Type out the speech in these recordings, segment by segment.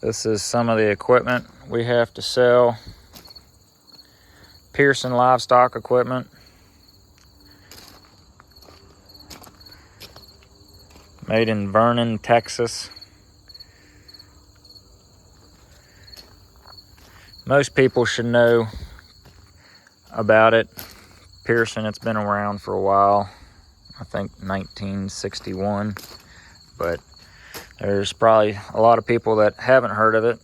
This is some of the equipment we have to sell. Pearson livestock equipment. Made in Vernon, Texas. Most people should know about it. Pearson, it's been around for a while. I think 1961. But there's probably a lot of people that haven't heard of it.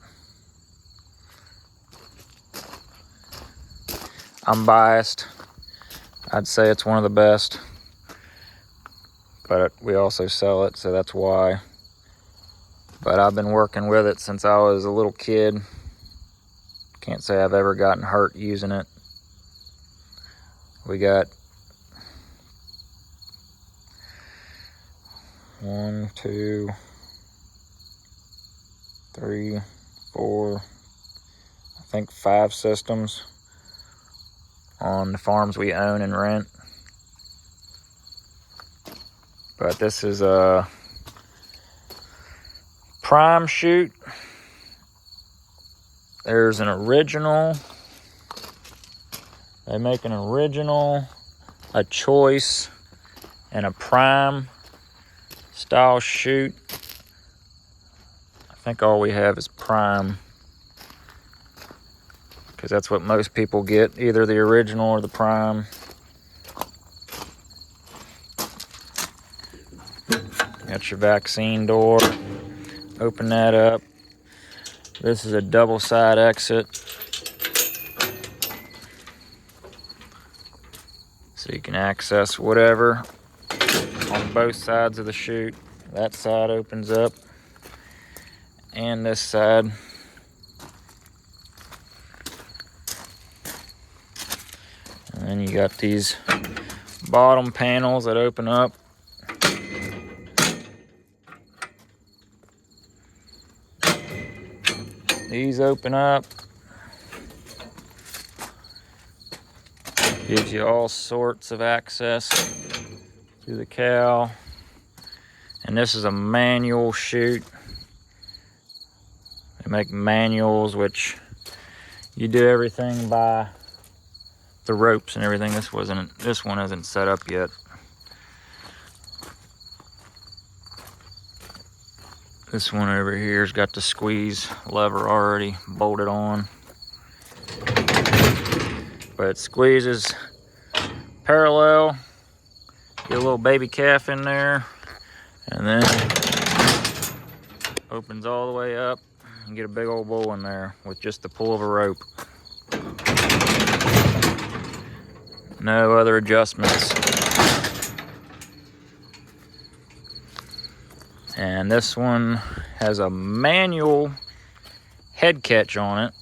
I'm biased. I'd say it's one of the best. But we also sell it, so that's why. But I've been working with it since I was a little kid. Can't say I've ever gotten hurt using it. We got 1, 2, 3, 4, I think 5 systems on the farms we own and rent. But this is a prime chute. There's an original. They make an original, a choice, and a prime style chute. I think all we have is prime, because that's what most people get, either the original or the prime. Got your vaccine door. Open that up. This is a double side exit. So you can access whatever on both sides of the chute. That side opens up. And this side. And then you got these bottom panels that open up. These open up. Gives you all sorts of access to the cow. And this is a manual chute. They make manuals, which you do everything by the ropes and everything. This one isn't set up yet. This one over here's got the squeeze lever already bolted on. But it squeezes parallel. Get a little baby calf in there. And then opens all the way up. And get a big old bull in there with just the pull of a rope. No other adjustments. And this one has a manual head catch on it.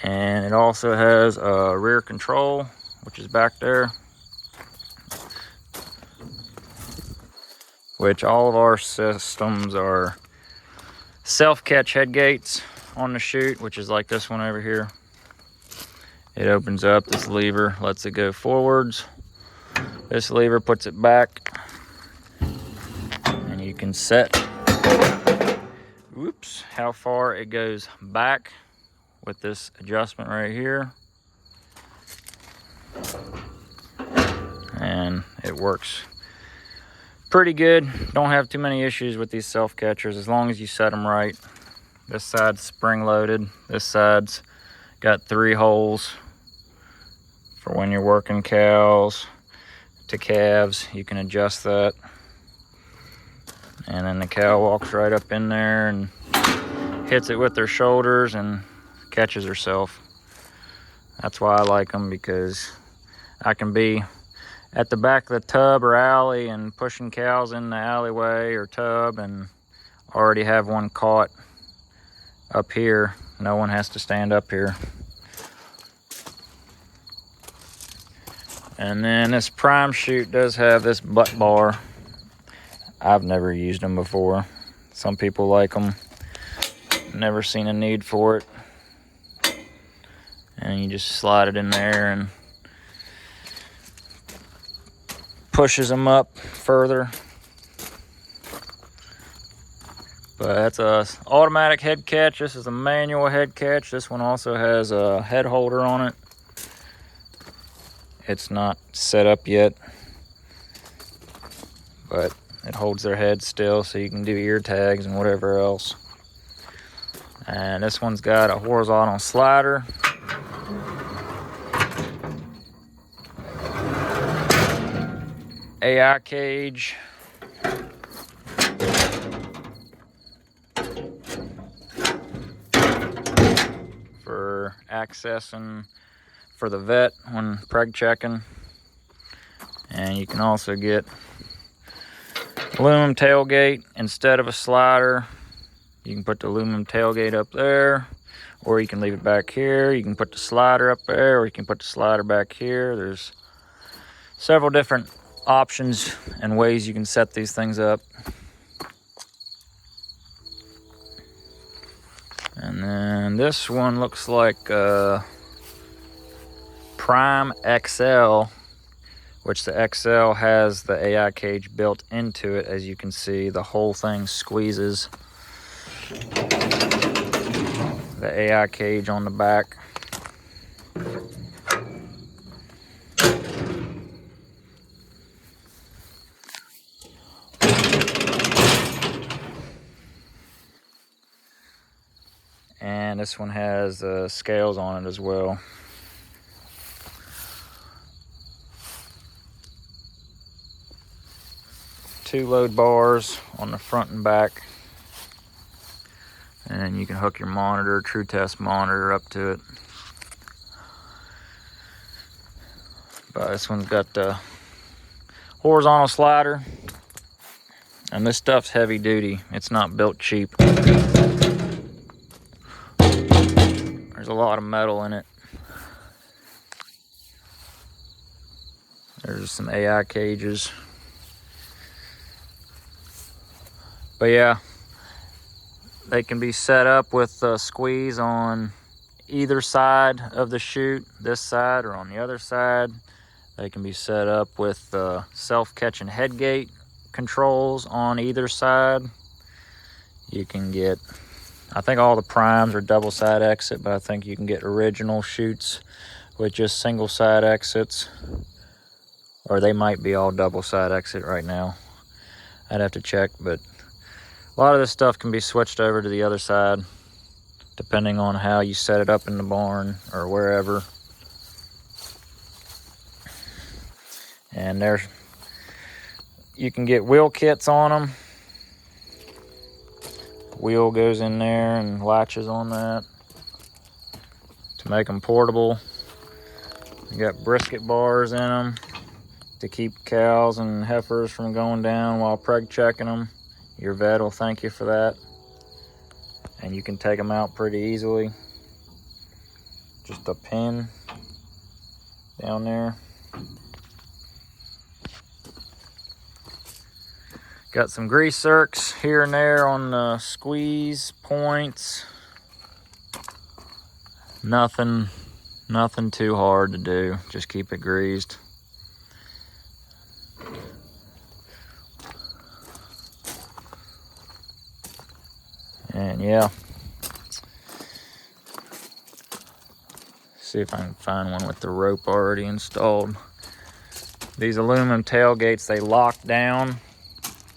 And it also has a rear control, which is back there. Which all of our systems are self-catch head gates on the chute, which is like this one over here. It opens up, this lever lets it go forwards. This lever puts it back. And you can set, whoops, how far it goes back with this adjustment right here. And it works pretty good. Don't have too many issues with these self catchers as long as you set them right. This side's spring loaded. This side's got 3 holes for when you're working cows to calves. You can adjust that. And then the cow walks right up in there and hits it with their shoulders and catches herself. That's why I like them, because I can be at the back of the tub or alley and pushing cows in the alleyway or tub and already have one caught up here. No one has to stand up here. And then this prime chute does have this butt bar. I've never used them before. Some people like them. Never seen a need for it. and you just slide it in there and pushes them up further. But that's a automatic head catch. This is a manual head catch. This one also has a head holder on it. It's not set up yet, but it holds their head still, so you can do ear tags and whatever else. And this one's got a horizontal slider. AI cage. For accessing for the vet when preg checking. And you can also get aluminum tailgate instead of a slider. You can put the aluminum tailgate up there, or you can leave it back here. You can put the slider up there, or you can put the slider back here. There's several different options and ways you can set these things up. And then this one looks like Prime XL, which the XL has the AI cage built into it. As you can see, the whole thing squeezes the AI cage on the back. And this one has scales on it as well. Two load bars on the front and back. And you can hook your monitor, true test monitor, up to it. But this one's got the horizontal slider. And this stuff's heavy duty. It's not built cheap. There's a lot of metal in it. There's some AI cages. But yeah, they can be set up with a squeeze on either side of the chute, this side or on the other side. They can be set up with self-catching head gate controls on either side. You can get, I think all the primes are double side exit, but I think you can get original chutes with just single side exits, or they might be all double side exit right now. I'd have to check, but a lot of this stuff can be switched over to the other side depending on how you set it up in the barn or wherever. And there's, you can get wheel kits on them. Wheel goes in there and latches on that to make them portable. You got brisket bars in them to keep cows and heifers from going down while preg checking them. Your vet will thank you for that. And you can take them out pretty easily. Just a pin down there. Got some grease zerks here and there on the squeeze points. Nothing too hard to do. Just keep it greased. And yeah, see if I can find one with the rope already installed. These aluminum tailgates, they lock down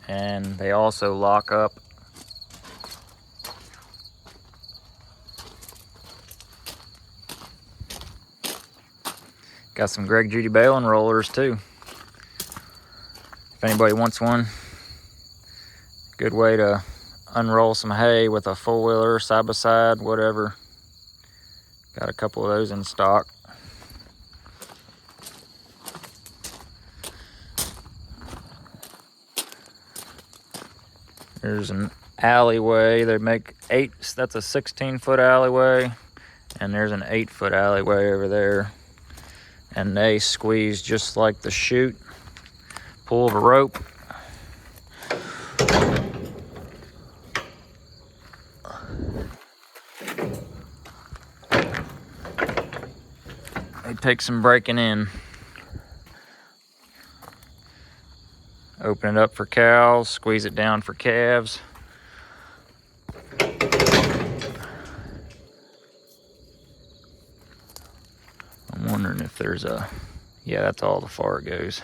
and they also lock up. Got some Greg Judy baling rollers too. If anybody wants one, good way to unroll some hay with a four-wheeler, side by side, whatever. Got a couple of those in stock. There's an alleyway. They make 8, that's a 16-foot alleyway, and there's an 8-foot alleyway over there. And they squeeze just like the chute. Pull of a rope. They take some breaking in. Open it up for cows, squeeze it down for calves. I'm wondering if there's a, yeah, that's all the far it goes.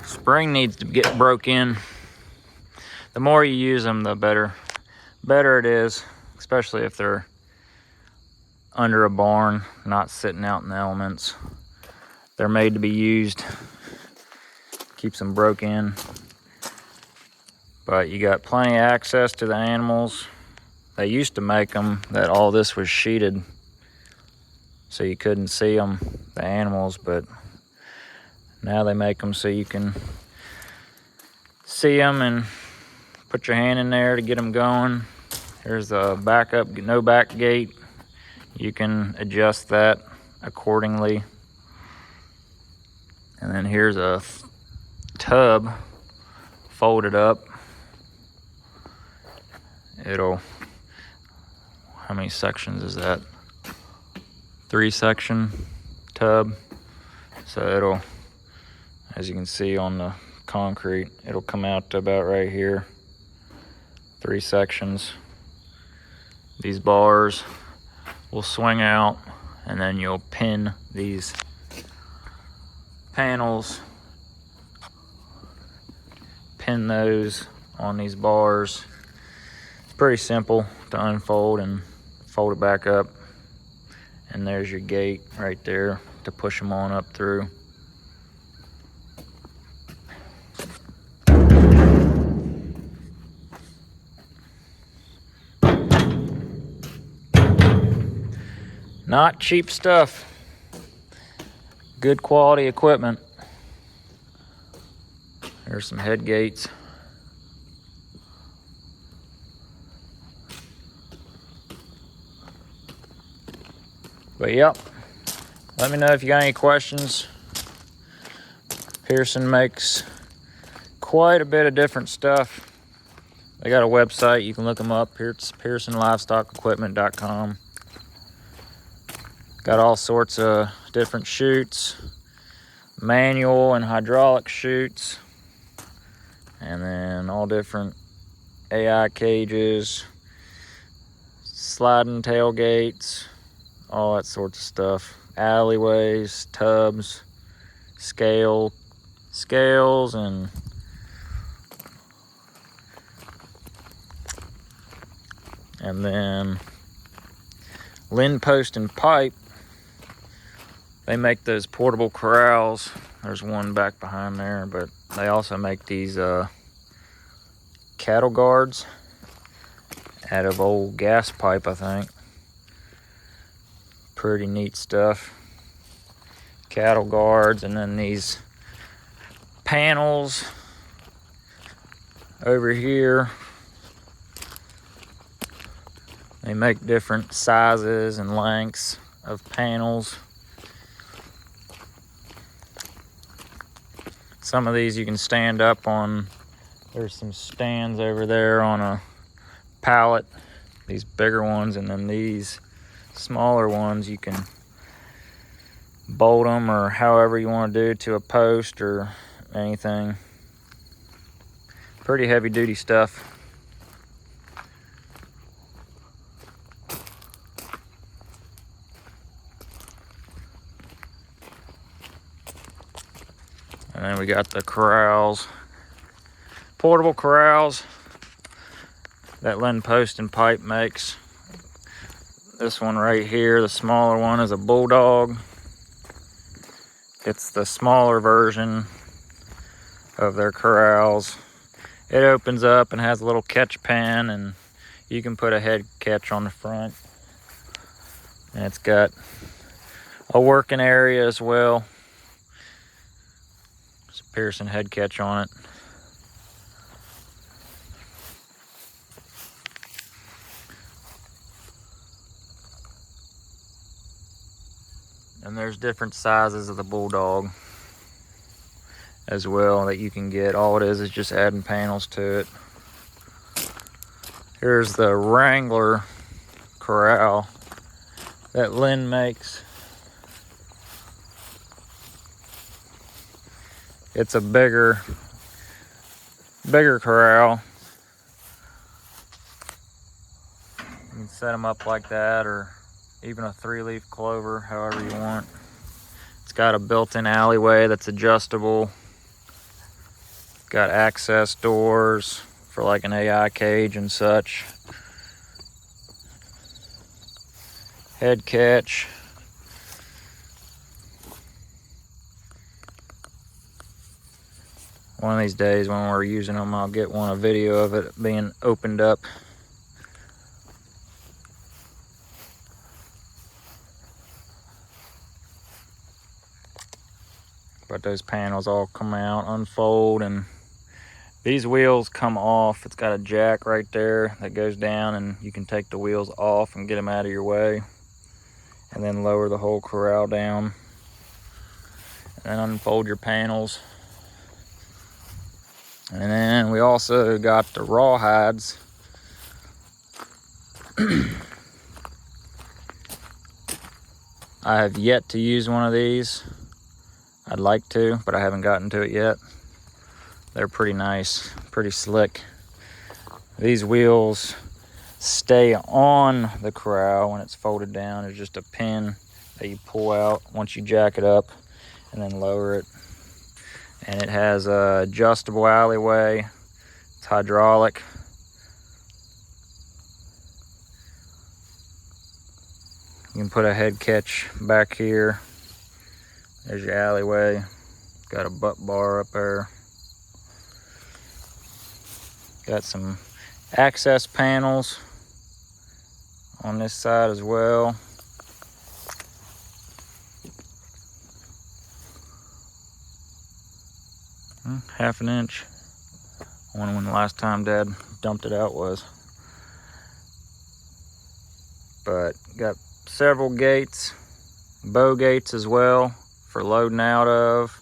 Spring needs to get broke in. The more you use them, the better it is, especially if they're under a barn, not sitting out in the elements. They're made to be used. Keeps them broke in. But you got plenty of access to the animals. They used to make them that all this was sheeted, so you couldn't see them, the animals, but now they make them so you can see them and put your hand in there to get them going. Here's the backup, no back gate. You can adjust that accordingly. And then here's a tub folded up. It'll, how many sections is that? 3-section tub. So it'll, as you can see on the concrete, it'll come out to about right here. 3 sections. These bars will swing out, and then you'll pin these panels, pin those on these bars. It's pretty simple to unfold and fold it back up, and there's your gate right there to push them on up through. Not cheap stuff. Good quality equipment. There's some head gates. But yep, let me know if you got any questions. Pearson makes quite a bit of different stuff. They got a website, you can look them up. Here it's PearsonLivestockEquipment.com. Got all sorts of different chutes, manual and hydraulic chutes, and then all different AI cages, sliding tailgates, all that sorts of stuff. Alleyways, tubs, scales, and then Linn post and pipe. They make those portable corrals. There's one back behind there, but they also make these cattle guards out of old gas pipe, I think. Pretty neat stuff. Cattle guards, and then these panels over here. They make different sizes and lengths of panels. Some of these you can stand up on. There's some stands over there on a pallet. These bigger ones, and then these smaller ones you can bolt them or however you want to do to a post or anything. Pretty heavy duty stuff. And then we got the corrals, portable corrals that Linn Post and Pipe makes. This one right here, the smaller one, is a Bulldog. It's the smaller version of their corrals. It opens up and has a little catch pan, and you can put a head catch on the front. And it's got a working area as well. There's a Pearson head catch on it. And there's different sizes of the Bulldog as well that you can get. All it is just adding panels to it. Here's the Wrangler corral that Linn makes. It's a bigger corral. You can set them up like that, or even a 3-leaf clover, however you want. It's got a built-in alleyway that's adjustable. Got access doors for like an AI cage and such. Head catch. One of these days when we're using them, I'll get a video of it being opened up. But those panels all come out, unfold, and these wheels come off. It's got a jack right there that goes down, and you can take the wheels off and get them out of your way, and then lower the whole corral down, and then unfold your panels. And then we also got the Rawhides. I have yet to use one of these. I'd like to, but I haven't gotten to it yet. They're pretty nice, pretty slick. These wheels stay on the corral when it's folded down. There's just a pin that you pull out once you jack it up and then lower it. And it has a adjustable alleyway. It's hydraulic. You can put a head catch back here. There's your alleyway. Got a butt bar up there. Got some access panels on this side as well. Half an inch. I wonder when the last time Dad dumped it out was. But got several gates, bow gates as well for loading out of,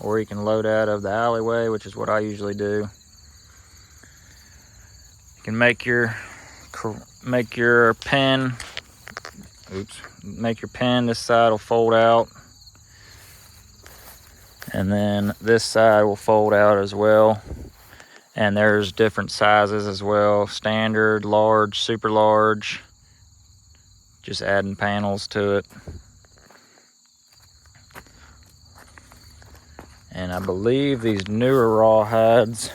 or you can load out of the alleyway, which is what I usually do. You can make your pen. Make your pen. This side will fold out. And then this side will fold out as well. And there's different sizes as well. Standard, large, super large. Just adding panels to it. And I believe these newer Rawhides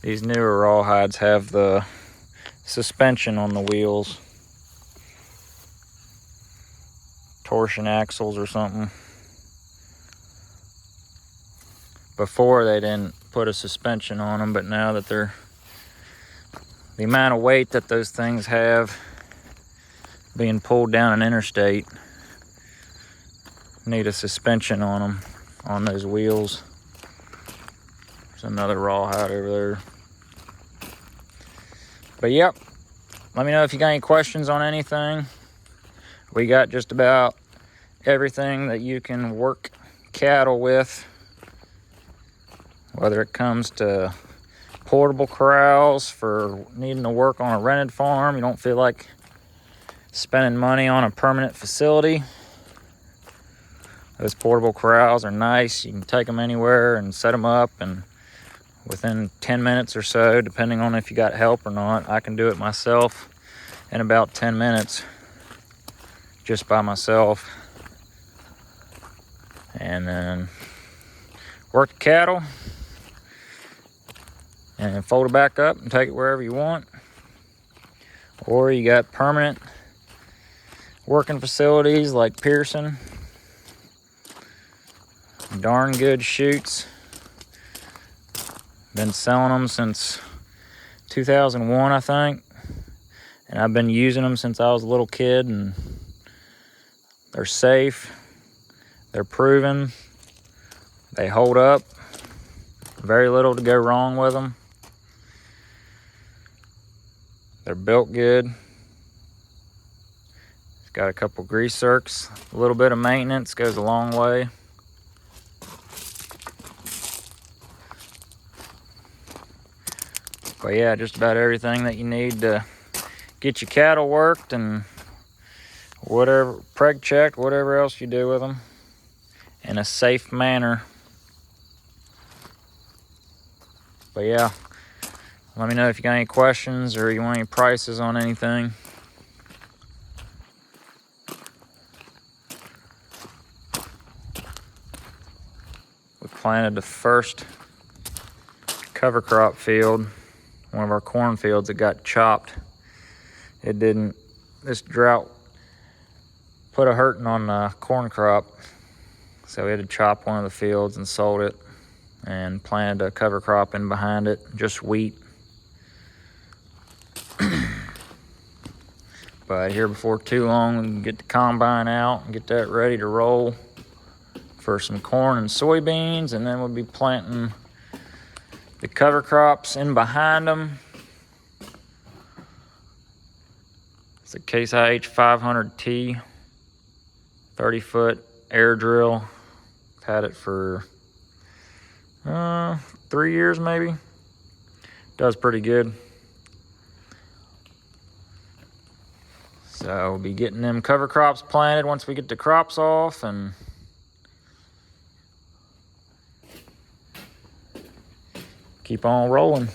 these newer Rawhides have the suspension on the wheels, torsion axles or something. Before they didn't put a suspension on them, but now that the amount of weight that those things have being pulled down an interstate, need a suspension on them, on those wheels. There's another Rawhide over there. But yep, let me know if you got any questions on anything. We got just about everything that you can work cattle with, whether it comes to portable corrals for needing to work on a rented farm. You don't feel like spending money on a permanent facility. Those portable corrals are nice. You can take them anywhere and set them up, and within 10 minutes or so, depending on if you got help or not, I can do it myself in about 10 minutes just by myself. And then work the cattle and fold it back up and take it wherever you want. Or you got permanent working facilities like Pearson. Darn good chutes. Been selling them since 2001, I think. And I've been using them since I was a little kid, and they're safe. They're proven. They hold up. Very little to go wrong with them. They're built good. It's got a couple grease zerks. A little bit of maintenance goes a long way. But yeah, just about everything that you need to get your cattle worked and whatever, preg checked, whatever else you do with them in a safe manner. But yeah, let me know if you got any questions or you want any prices on anything. We planted the first cover crop field, one of our corn fields that got chopped. This drought put a hurting on the corn crop, so we had to chop one of the fields and sold it and planted a cover crop in behind it, just wheat. But here before too long, we can get the combine out and get that ready to roll for some corn and soybeans, and then we'll be planting the cover crops in behind them. It's a Case IH 500T, 30-foot air drill. I've had it for 3 years maybe. Does pretty good. So we'll be getting them cover crops planted once we get the crops off, and keep on rolling.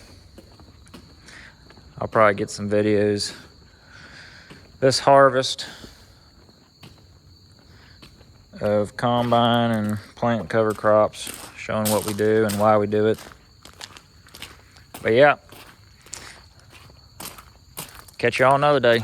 I'll probably get some videos this harvest of combine and plant cover crops, showing what we do and why we do it. But yeah, catch y'all another day.